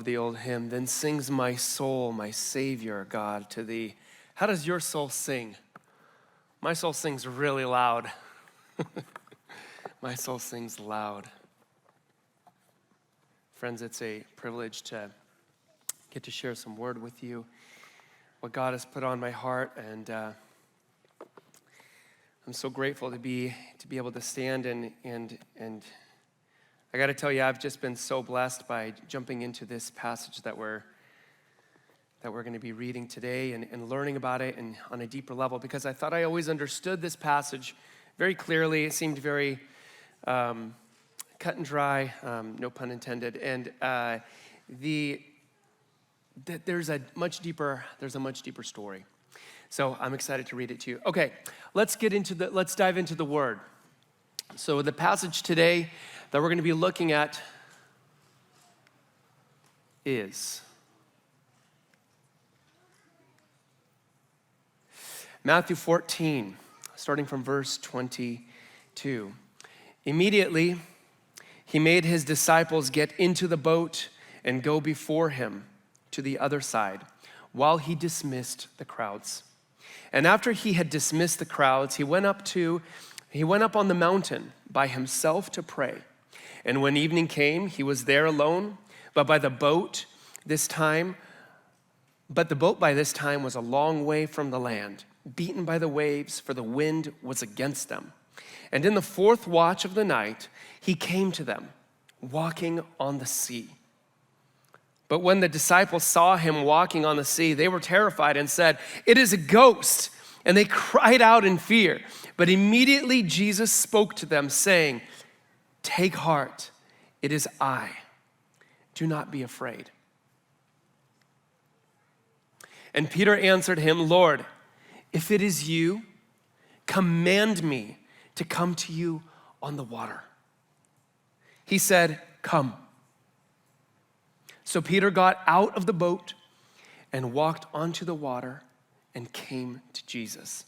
Love the old hymn. Then sings my soul, my Savior, God, to thee. How does your soul sing? My soul sings really loud. My soul sings loud. Friends, it's a privilege to get to share some word with you, what God has put on my heart, and I'm so grateful to be able to stand and I got to tell you, I've just been so blessed by jumping into this passage that we're going to be reading today and learning about it and on a deeper level, because I thought I always understood this passage very clearly. It seemed very cut and dry, no pun intended, and there's a much deeper story. So I'm excited to read it to you. Okay, let's dive into the word. So the passage today that we're going to be looking at is Matthew 14, starting from verse 22. Immediately, he made his disciples get into the boat and go before him to the other side, while he dismissed the crowds. And after he had dismissed the crowds, he went up on the mountain by himself to pray. And when evening came, he was there alone, but the boat by this time was a long way from the land, beaten by the waves, for the wind was against them. And in the fourth watch of the night, he came to them, walking on the sea. But when the disciples saw him walking on the sea, they were terrified and said, "It is a ghost." And they cried out in fear. But immediately Jesus spoke to them, saying, "Take heart, it is I. Do not be afraid." And Peter answered him, "Lord, if it is you, command me to come to you on the water." He said, "Come." So Peter got out of the boat and walked onto the water and came to Jesus.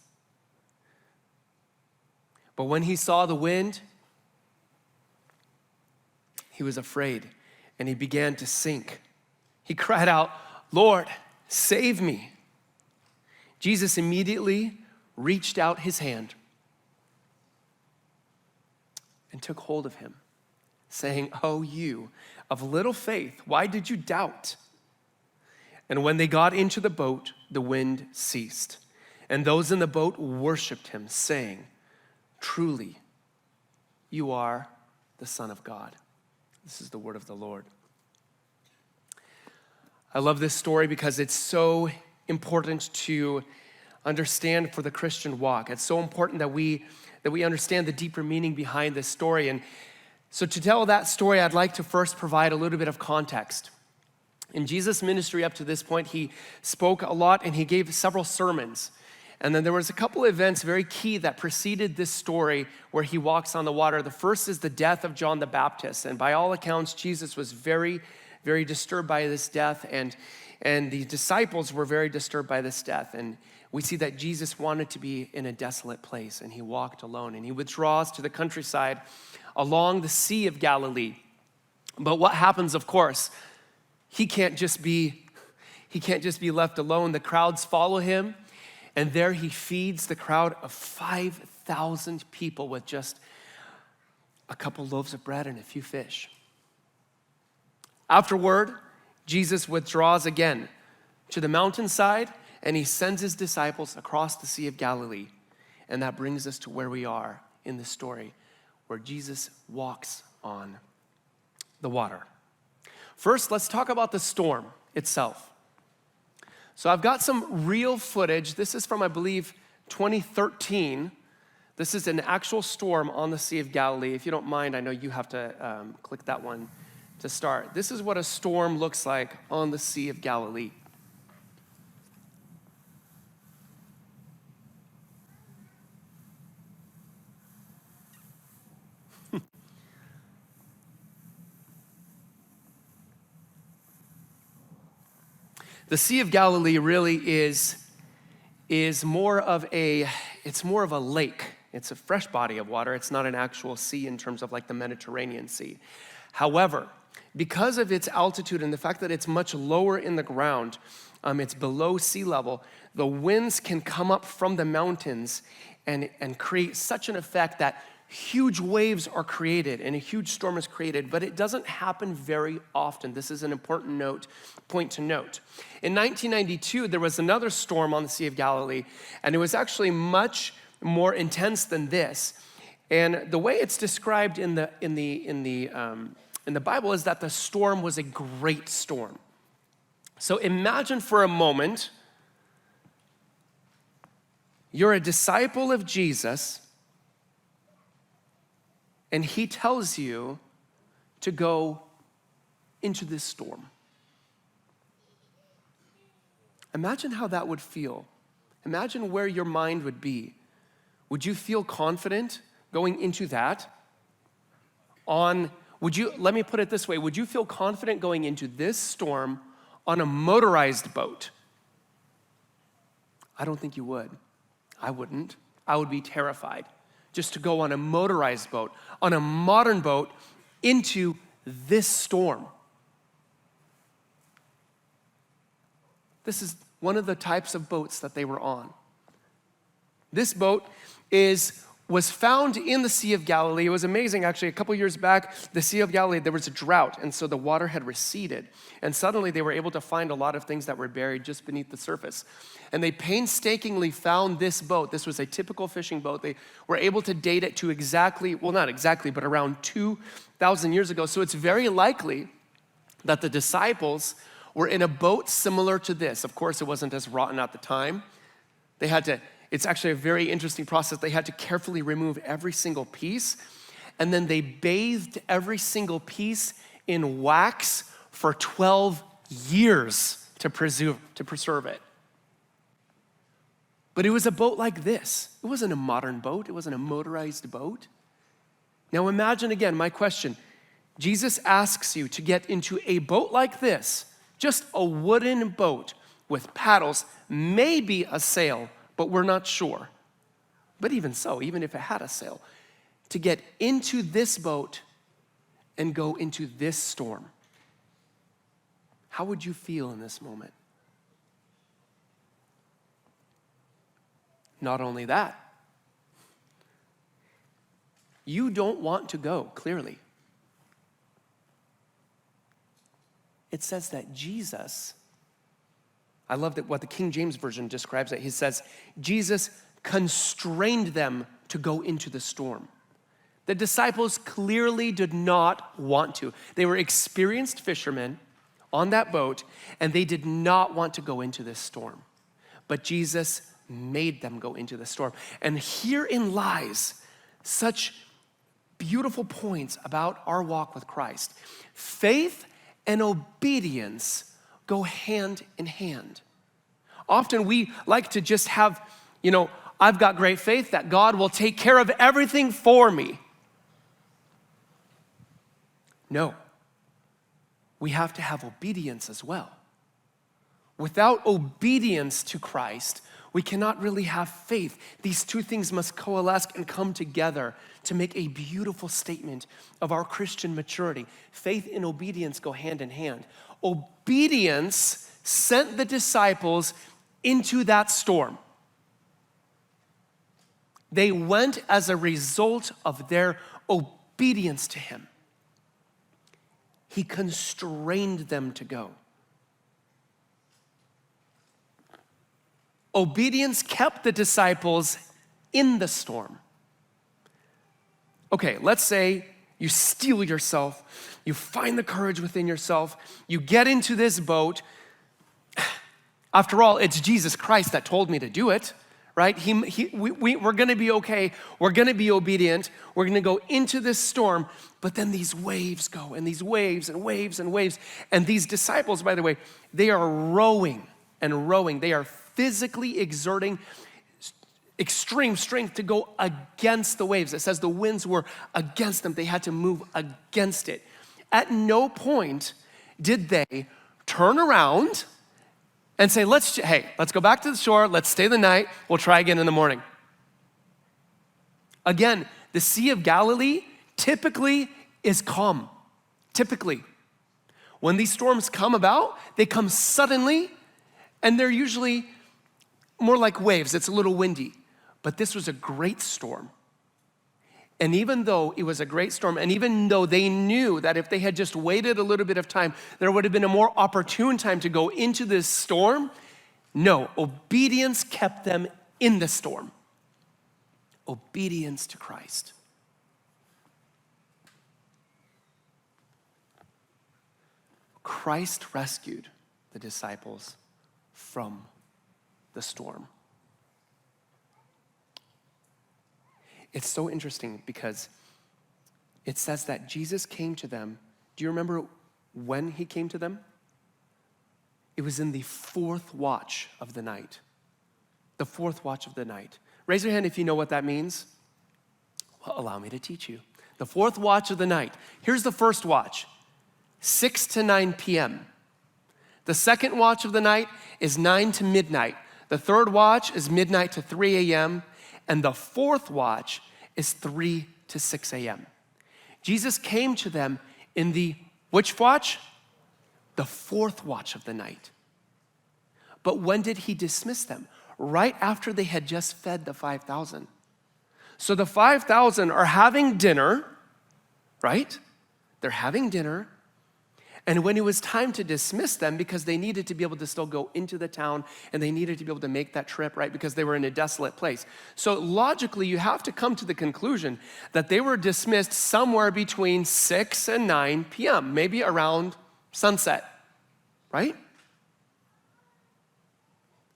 But when he saw the wind, he was afraid and he began to sink. He cried out, "Lord, save me." Jesus immediately reached out his hand and took hold of him, saying, "Oh, you of little faith, why did you doubt?" And when they got into the boat, the wind ceased, and those in the boat worshiped him, saying, "Truly, you are the Son of God." This is the word of the Lord. I love this story because it's so important to understand for the Christian walk. It's so important that we understand the deeper meaning behind this story. And so to tell that story, I'd like to first provide a little bit of context. In Jesus' ministry up to this point, he spoke a lot and he gave several sermons. And then there was a couple of events very key that preceded this story where he walks on the water. The first is the death of John the Baptist. And by all accounts, Jesus was very, very disturbed by this death. And the disciples were very disturbed by this death. And we see that Jesus wanted to be in a desolate place, and he walked alone. And he withdraws to the countryside along the Sea of Galilee. But what happens, of course, he can't just be left alone. The crowds follow him, and there he feeds the crowd of 5,000 people with just a couple loaves of bread and a few fish. Afterward, Jesus withdraws again to the mountainside, and he sends his disciples across the Sea of Galilee. And that brings us to where we are in the story, where Jesus walks on the water. First, let's talk about the storm itself. So I've got some real footage. This is from, I believe, 2013. This is an actual storm on the Sea of Galilee. If you don't mind, I know you have to click that one to start. This is what a storm looks like on the Sea of Galilee. The Sea of Galilee really is more of a lake. It's a fresh body of water. It's not an actual sea in terms of like the Mediterranean Sea. However, because of its altitude and the fact that it's much lower in the ground, it's below sea level, the winds can come up from the mountains and create such an effect that huge waves are created and a huge storm is created, but it doesn't happen very often. This is an important point to note. In 1992, there was another storm on the Sea of Galilee, and it was actually much more intense than this. And the way it's described in the Bible is that the storm was a great storm. So imagine for a moment, you're a disciple of Jesus, and he tells you to go into this storm. Imagine how that would feel. Imagine where your mind would be. Would you feel confident going into that? Let me put it this way, would you feel confident going into this storm on a motorized boat? I don't think you would. I wouldn't. I would be terrified just to go on a motorized boat, on a modern boat, into this storm. This is one of the types of boats that they were on. This boat was found in the Sea of Galilee. It was amazing, actually. A couple years back, the Sea of Galilee, there was a drought, and so the water had receded. And suddenly they were able to find a lot of things that were buried just beneath the surface. And they painstakingly found this boat. This was a typical fishing boat. They were able to date it to exactly, well, not exactly, but around 2,000 years ago. So it's very likely that the disciples were in a boat similar to this. Of course, it wasn't as rotten at the time. It's actually a very interesting process. They had to carefully remove every single piece, and then they bathed every single piece in wax for 12 years to preserve it. But it was a boat like this. It wasn't a modern boat. It wasn't a motorized boat. Now imagine again, my question. Jesus asks you to get into a boat like this, just a wooden boat with paddles, maybe a sail, but we're not sure. But even so, even if it had a sail, to get into this boat and go into this storm, how would you feel in this moment? Not only that, you don't want to go, clearly. It says that Jesus, I love that what the King James Version describes it. He says, Jesus constrained them to go into the storm. The disciples clearly did not want to. They were experienced fishermen on that boat, and they did not want to go into this storm. But Jesus made them go into the storm. And herein lies such beautiful points about our walk with Christ. Faith and obedience go hand in hand. Often we like to just have, I've got great faith that God will take care of everything for me. No, we have to have obedience as well. Without obedience to Christ, we cannot really have faith. These two things must coalesce and come together to make a beautiful statement of our Christian maturity. Faith and obedience go hand in hand. Obedience sent the disciples into that storm. They went as a result of their obedience to him. He constrained them to go. Obedience kept the disciples in the storm. Okay, let's say you steel yourself, you find the courage within yourself, you get into this boat. After all, it's Jesus Christ that told me to do it, right? We're gonna be okay, we're gonna be obedient, we're gonna go into this storm, but then these waves go, and these waves and waves and waves, and these disciples, by the way, they are rowing and rowing. They are physically exerting extreme strength to go against the waves. It says the winds were against them. They had to move against it. At no point did they turn around and say, let's go back to the shore, let's stay the night, we'll try again in the morning. Again, the Sea of Galilee typically is calm. Typically. When these storms come about, they come suddenly, and they're usually more like waves. It's a little windy. But this was a great storm. And even though it was a great storm, and even though they knew that if they had just waited a little bit of time, there would have been a more opportune time to go into this storm, no, obedience kept them in the storm. Obedience to Christ. Christ rescued the disciples from the storm. It's so interesting because it says that Jesus came to them. Do you remember when he came to them? It was in the fourth watch of the night. The fourth watch of the night. Raise your hand if you know what that means. Well, allow me to teach you. The fourth watch of the night. Here's the first watch, 6 to 9 p.m. The second watch of the night is 9 to midnight. The third watch is midnight to 3 a.m. And the fourth watch is 3 to 6 a.m. Jesus came to them in the, which watch? The fourth watch of the night. But when did he dismiss them? Right after they had just fed the 5,000. So the 5,000 are having dinner, right? They're having dinner. And when it was time to dismiss them, because they needed to be able to still go into the town and they needed to be able to make that trip, right? Because they were in a desolate place. So logically, you have to come to the conclusion that they were dismissed somewhere between 6 and 9 p.m., maybe around sunset, right?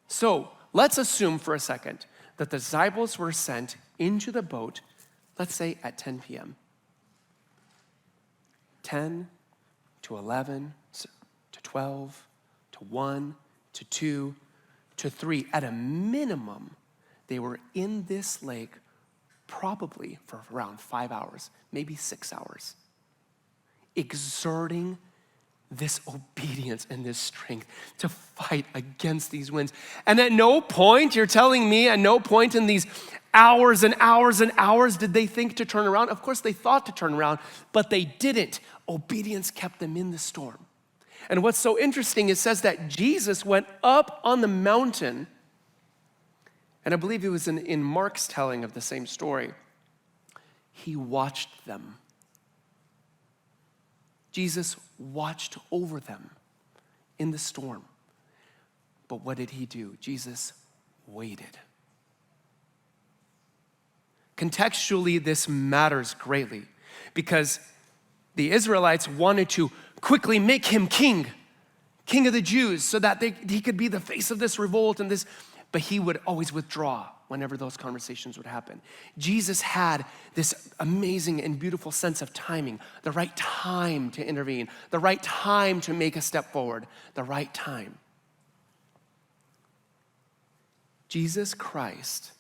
So let's assume for a second that the disciples were sent into the boat, let's say at 10 p.m. 10 to 11, to 12, to 1, to 2, to 3. At a minimum, they were in this lake probably for around 5 hours, maybe 6 hours, exerting this obedience and this strength to fight against these winds. And at no point, you're telling me, at no point in these hours and hours and hours did they think to turn around. Of course, they thought to turn around, but they didn't. Obedience kept them in the storm. And what's so interesting, it says that Jesus went up on the mountain, and I believe it was in Mark's telling of the same story. He watched them. Jesus watched over them in the storm. But what did he do? Jesus waited. Contextually, this matters greatly because the Israelites wanted to quickly make him king of the Jews, so that he could be the face of this revolt and this, but he would always withdraw whenever those conversations would happen. Jesus had this amazing and beautiful sense of timing, the right time to intervene, the right time to make a step forward, the right time. Jesus Christ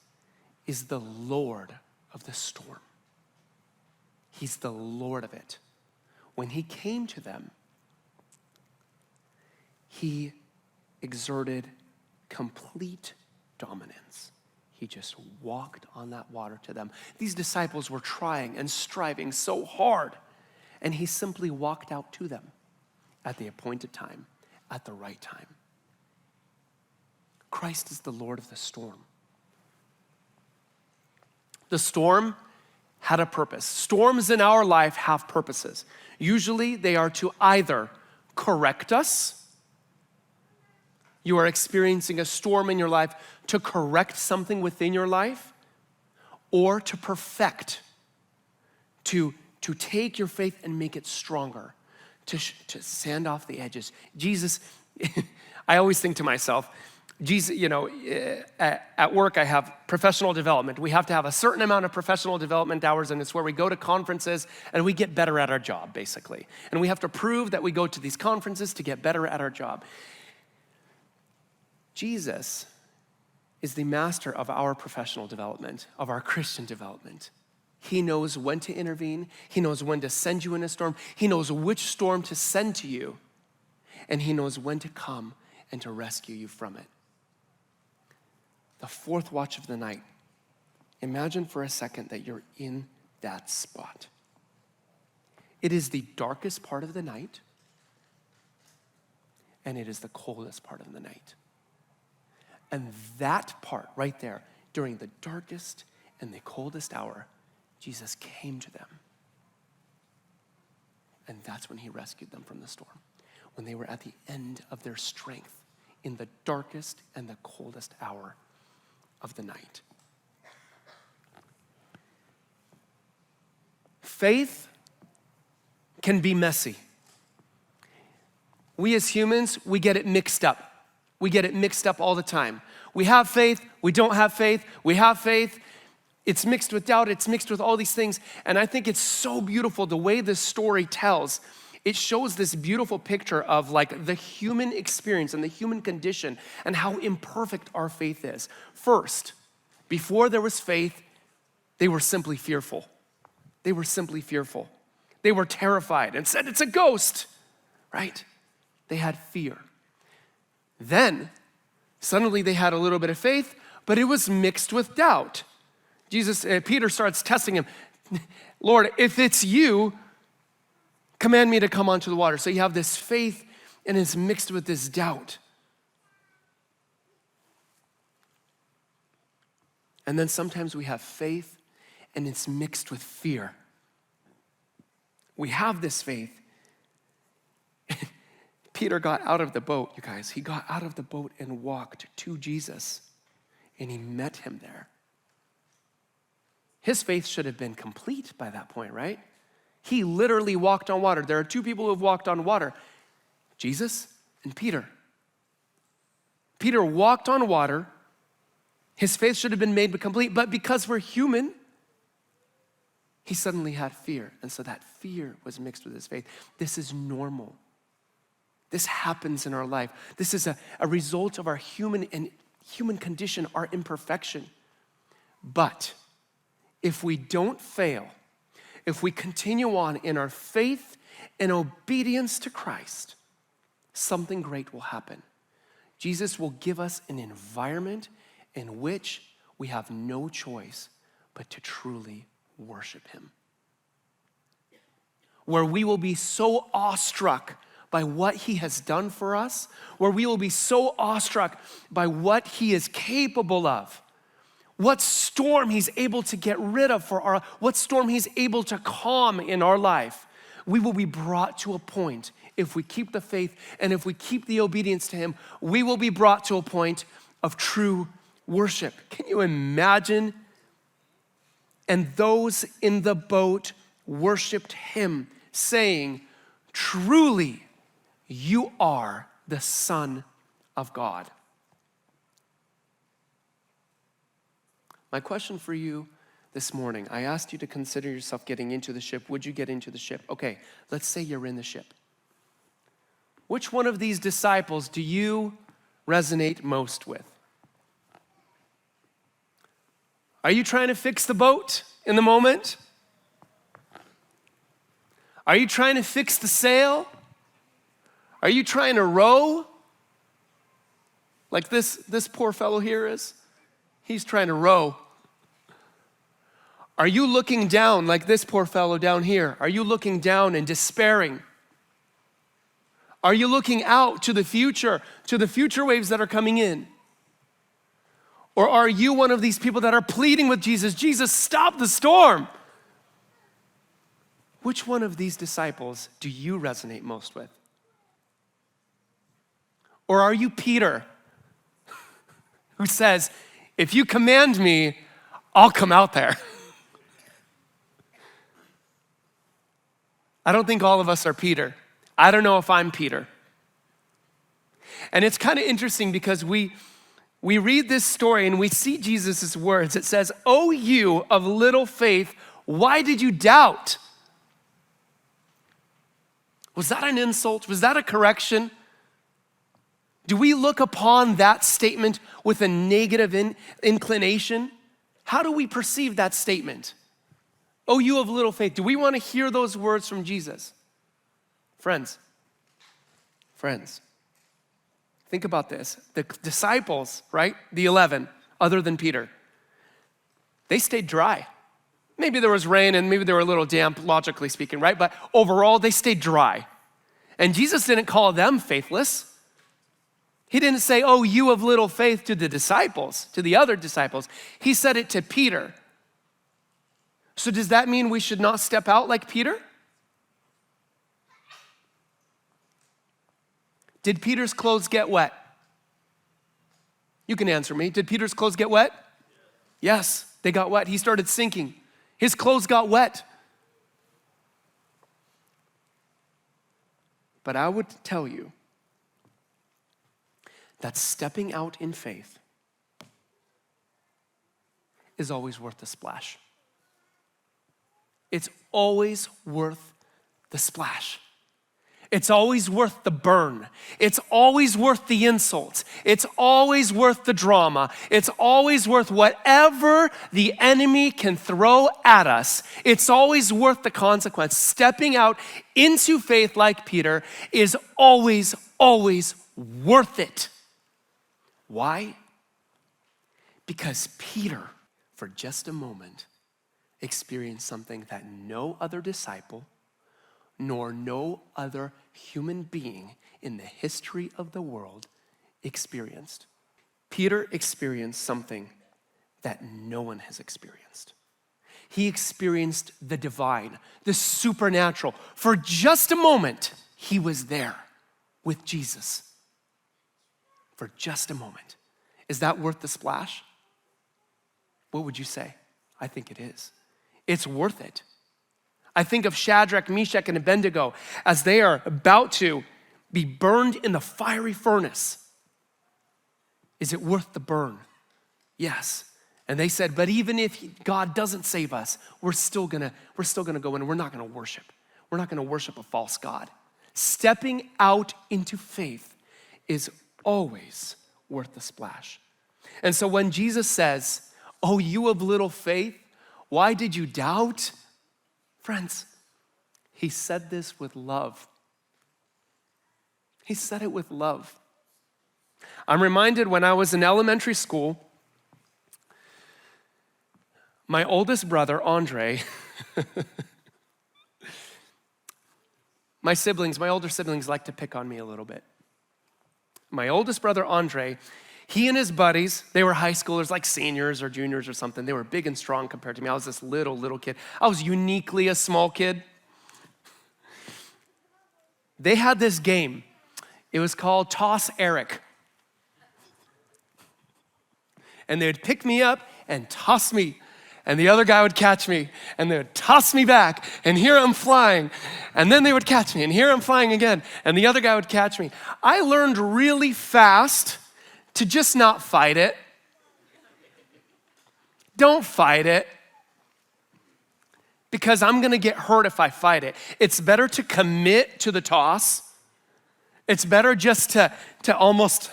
is the Lord of the storm. He's the Lord of it. When he came to them, he exerted complete dominance. He just walked on that water to them. These disciples were trying and striving so hard, and he simply walked out to them at the appointed time, at the right time. Christ is the Lord of the storm. The storm had a purpose. Storms in our life have purposes. Usually they are to either correct us. You are experiencing a storm in your life to correct something within your life, or to perfect, to take your faith and make it stronger, to sand off the edges. Jesus, I always think to myself, Jesus, at work I have professional development. We have to have a certain amount of professional development hours, and it's where we go to conferences and we get better at our job, basically. And we have to prove that we go to these conferences to get better at our job. Jesus is the master of our professional development, of our Christian development. He knows when to intervene. He knows when to send you in a storm. He knows which storm to send to you. And he knows when to come and to rescue you from it. The fourth watch of the night. Imagine for a second that you're in that spot. It is the darkest part of the night. and it is the coldest part of the night. And that part right there, during the darkest and the coldest hour, Jesus came to them. And that's when he rescued them from the storm, when they were at the end of their strength in the darkest and the coldest hour of the night. Faith can be messy. We as humans, we get it mixed up. We get it mixed up all the time. We have faith, we don't have faith, we have faith. It's mixed with doubt, it's mixed with all these things. And I think it's so beautiful the way this story tells. It shows this beautiful picture of like the human experience and the human condition and how imperfect our faith is. First, before there was faith, they were simply fearful. They were simply fearful. They were terrified and said, it's a ghost, right? They had fear. Then, suddenly they had a little bit of faith, but it was mixed with doubt. Peter starts testing him. Lord, if it's you, command me to come onto the water. So you have this faith and it's mixed with this doubt. And then sometimes we have faith and it's mixed with fear. We have this faith. Peter got out of the boat, you guys. He got out of the boat and walked to Jesus, and he met him there. His faith should have been complete by that point, right? He literally walked on water. There are two people who have walked on water, Jesus and Peter. Peter walked on water. His faith should have been made complete, but because we're human, he suddenly had fear. And so that fear was mixed with his faith. This is normal. This happens in our life. This is a result of our human condition, our imperfection. But if we don't fail, if we continue on in our faith and obedience to Christ, something great will happen. Jesus will give us an environment in which we have no choice but to truly worship him. Where we will be so awestruck by what he has done for us, where we will be so awestruck by what he is capable of, what storm he's able to get rid of what storm he's able to calm in our life. We will be brought to a point, if we keep the faith and if we keep the obedience to him, we will be brought to a point of true worship. Can you imagine? And those in the boat worshiped him, saying, truly, you are the Son of God. My question for you this morning, I asked you to consider yourself getting into the ship. Would you get into the ship? Okay, let's say you're in the ship. Which one of these disciples do you resonate most with? Are you trying to fix the boat in the moment? Are you trying to fix the sail? Are you trying to row? Like this poor fellow here is? He's trying to row. Are you looking down like this poor fellow down here? Are you looking down and despairing? Are you looking out to the future waves that are coming in? Or are you one of these people that are pleading with Jesus, Jesus, stop the storm? Which one of these disciples do you resonate most with? Or are you Peter, who says, if you command me, I'll come out there? I don't think all of us are Peter. I don't know if I'm Peter. And it's kind of interesting because we read this story and we see Jesus' words. It says, "O you of little faith, why did you doubt?" Was that an insult? Was that a correction? Do we look upon that statement with a negative inclination? How do we perceive that statement? Oh, you of little faith. Do we want to hear those words from Jesus? Friends, think about this. The disciples, right? The 11, other than Peter, they stayed dry. Maybe there was rain and maybe they were a little damp, logically speaking, right? But overall, they stayed dry. And Jesus didn't call them faithless. He didn't say, oh, you of little faith to the disciples, to the other disciples. He said it to Peter. So does that mean we should not step out like Peter? Did Peter's clothes get wet? You can answer me. Did Peter's clothes get wet? Yes, they got wet. He started sinking. His clothes got wet. But I would tell you that stepping out in faith is always worth the splash. It's always worth the splash. It's always worth the burn. It's always worth the insults. It's always worth the drama. It's always worth whatever the enemy can throw at us. It's always worth the consequence. Stepping out into faith like Peter is always, always worth it. Why? Because Peter, for just a moment, experienced something that no other disciple nor no other human being in the history of the world experienced. Peter experienced something that no one has experienced. He experienced the divine, the supernatural. For just a moment, he was there with Jesus. For just a moment. Is that worth the splash? What would you say? I think it is. It's worth it. I think of Shadrach, Meshach, and Abednego as they are about to be burned in the fiery furnace. Is it worth the burn? Yes. And they said, but even if God doesn't save us, we're still gonna go in and we're not gonna worship. We're not gonna worship a false God. Stepping out into faith is always worth the splash. And so when Jesus says, oh, you of little faith, why did you doubt? Friends, he said this with love. He said it with love. I'm reminded when I was in elementary school, my oldest brother, Andre, my older siblings like to pick on me a little bit. My oldest brother, Andre, he and his buddies, they were high schoolers, like seniors or juniors or something. They were big and strong compared to me. I was this little kid. I was uniquely a small kid. They had this game. It was called Toss Eric. And they would pick me up and toss me. And the other guy would catch me. And they would toss me back. And here I'm flying. And then they would catch me. And here I'm flying again. And the other guy would catch me. I learned really fast to just not fight it. Don't fight it. Because I'm gonna get hurt if I fight it. It's better to commit to the toss. It's better just to almost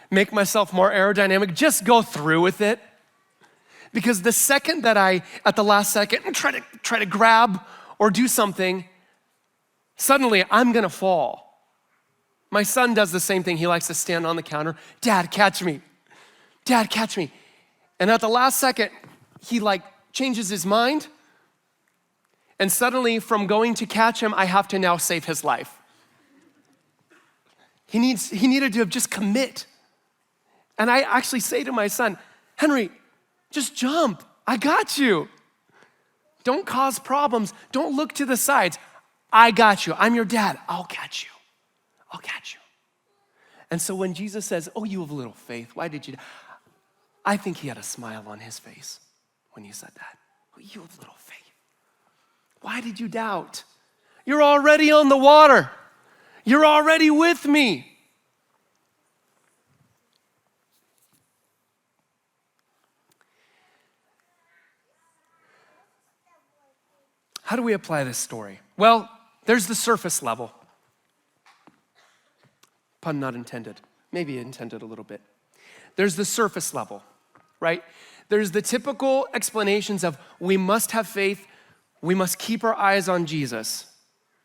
make myself more aerodynamic. Just go through with it. Because the second that at the last second, try to grab or do something, suddenly I'm gonna fall. My son does the same thing. He likes to stand on the counter. Dad, catch me. Dad, catch me. And at the last second, he changes his mind. And suddenly from going to catch him, I have to now save his life. He needed to just commit. And I actually say to my son, Henry, just jump. I got you. Don't cause problems. Don't look to the sides. I got you. I'm your dad. I'll catch you. I'll catch you. And so when Jesus says, oh, you have little faith, why did you? I think he had a smile on his face when he said that. Oh, you have little faith. Why did you doubt? You're already on the water. You're already with me. How do we apply this story? Well, there's the surface level. Pun not intended. Maybe intended a little bit. There's the surface level, right? There's the typical explanations of we must have faith, we must keep our eyes on Jesus.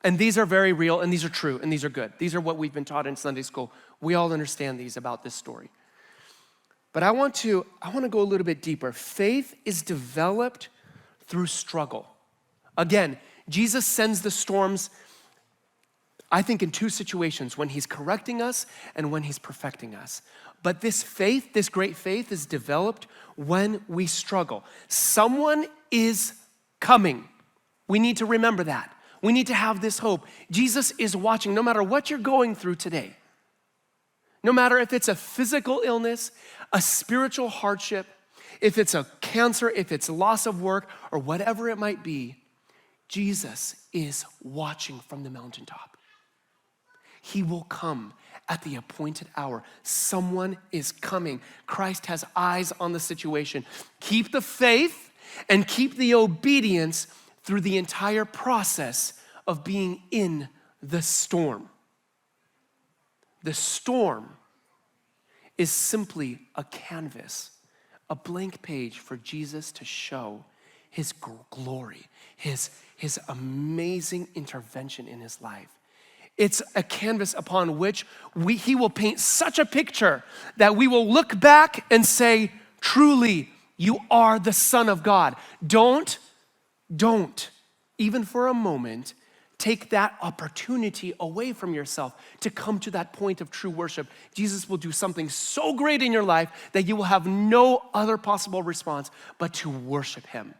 And these are very real, and these are true, and these are good. These are what we've been taught in Sunday school. We all understand these about this story. But I want to go a little bit deeper. Faith is developed through struggle. Again, Jesus sends the storms I think, in two situations, when he's correcting us and when he's perfecting us. But this faith, this great faith, is developed when we struggle. Someone is coming. We need to remember that. We need to have this hope. Jesus is watching no matter what you're going through today. No matter if it's a physical illness, a spiritual hardship, if it's a cancer, if it's loss of work, or whatever it might be, Jesus is watching from the mountaintop. He will come at the appointed hour. Someone is coming. Christ has eyes on the situation. Keep the faith and keep the obedience through the entire process of being in the storm. The storm is simply a canvas, a blank page for Jesus to show his glory, his amazing intervention in his life. It's a canvas upon which he will paint such a picture that we will look back and say, truly, you are the Son of God. Don't, even for a moment, take that opportunity away from yourself to come to that point of true worship. Jesus will do something so great in your life that you will have no other possible response but to worship him.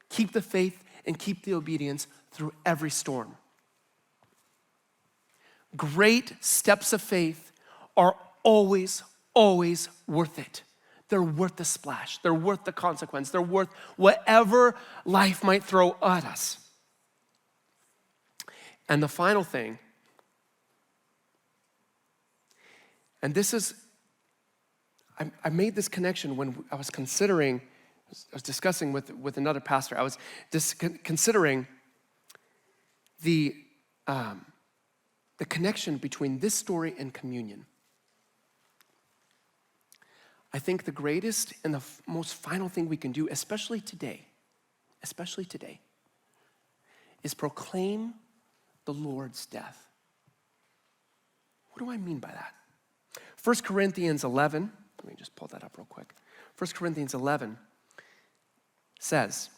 Keep the faith and keep the obedience through every storm. Great steps of faith are always worth it. They're worth the splash. They're worth the consequence. They're worth whatever life might throw at us. And the final thing, and this is, I made this connection when I was considering, I was discussing with another pastor, I was considering the connection between this story and communion. I think the greatest and the most final thing we can do, especially today, is proclaim the Lord's death. What do I mean by that? 1 Corinthians 11, let me just pull that up real quick. 1 Corinthians 11 says,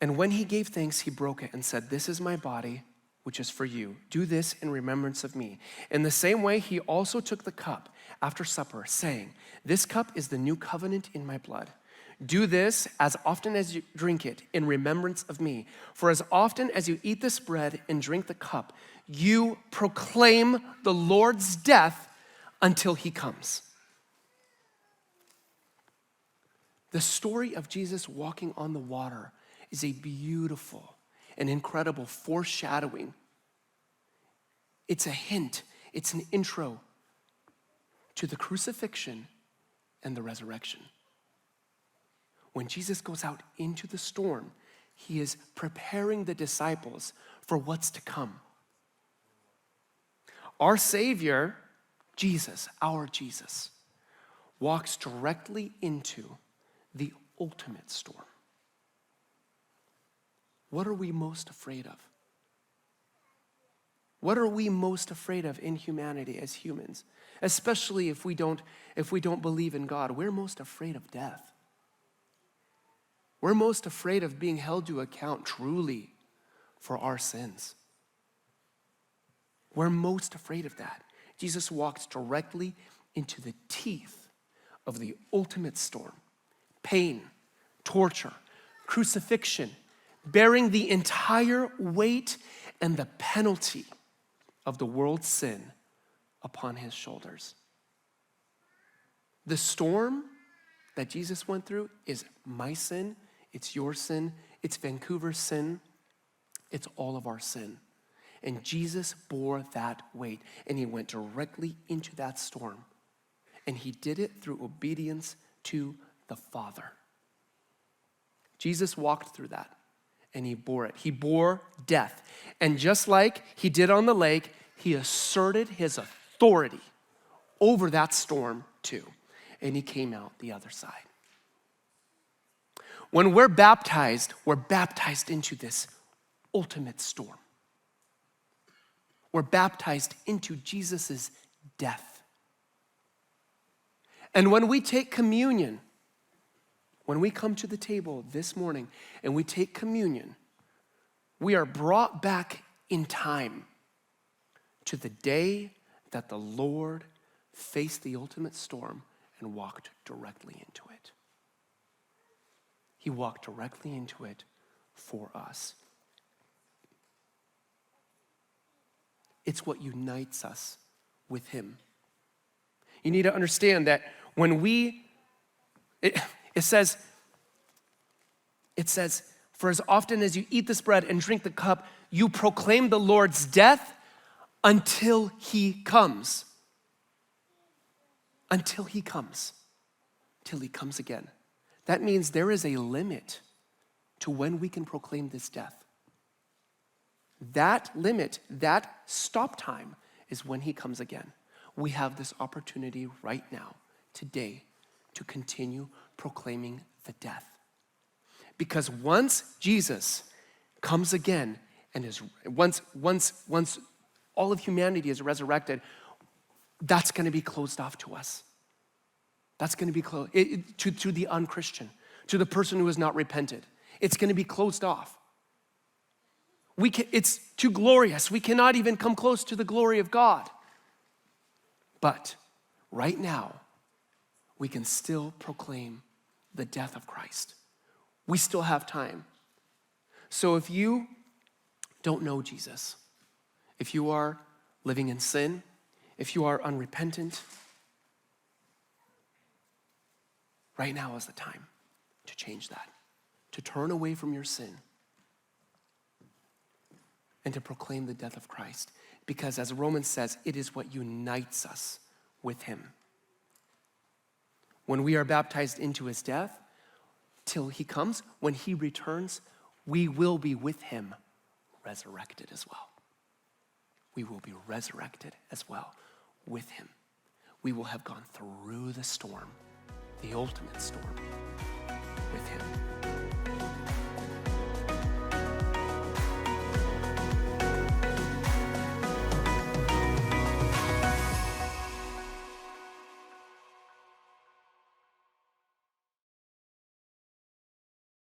and when he gave thanks, he broke it and said, this is my body, which is for you. Do this in remembrance of me. In the same way, he also took the cup after supper, saying, this cup is the new covenant in my blood. Do this as often as you drink it in remembrance of me. For as often as you eat this bread and drink the cup, you proclaim the Lord's death until he comes. The story of Jesus walking on the water is a beautiful and incredible foreshadowing. It's a hint, it's an intro to the crucifixion and the resurrection. When Jesus goes out into the storm, he is preparing the disciples for what's to come. Our Savior, Jesus, our Jesus, walks directly into the ultimate storm. What are we most afraid of? What are we most afraid of in humanity as humans? Especially if we don't believe in God. We're most afraid of death. We're most afraid of being held to account truly for our sins. We're most afraid of that. Jesus walks directly into the teeth of the ultimate storm. Pain, torture, crucifixion, bearing the entire weight and the penalty of the world's sin upon his shoulders. The storm that Jesus went through is my sin, it's your sin, it's Vancouver's sin, it's all of our sin. And Jesus bore that weight, and he went directly into that storm. And he did it through obedience to the Father. Jesus walked through that, and he bore it. He bore death. And just like he did on the lake, he asserted his authority over that storm too. And he came out the other side. When we're baptized into this ultimate storm. We're baptized into Jesus' death. And when we take communion, when we come to the table this morning and we take communion, We are brought back in time to the day that the Lord faced the ultimate storm and walked directly into it. He walked directly into it for us. It's what unites us with him. You need to understand that when it says, for as often as you eat this bread and drink the cup, you proclaim the Lord's death until he comes. Until he comes. Till he comes again. That means there is a limit to when we can proclaim this death. That limit, that stop time is when he comes again. We have this opportunity right now, today, to continue proclaiming the death. Because once Jesus comes again and once all of humanity is resurrected, that's going to be closed off to us. That's going to be closed to the unchristian, to the person who has not repented. It's going to be closed off. It's too glorious. We cannot even come close to the glory of God. But right now, we can still proclaim the death of Christ. We still have time. So if you don't know Jesus, if you are living in sin, if you are unrepentant, right now is the time to change that, to turn away from your sin and to proclaim the death of Christ. Because as Romans says, it is what unites us with him. When we are baptized into his death, till he comes, when he returns, we will be with him resurrected as well. We will be resurrected as well with him. We will have gone through the storm, the ultimate storm, with him.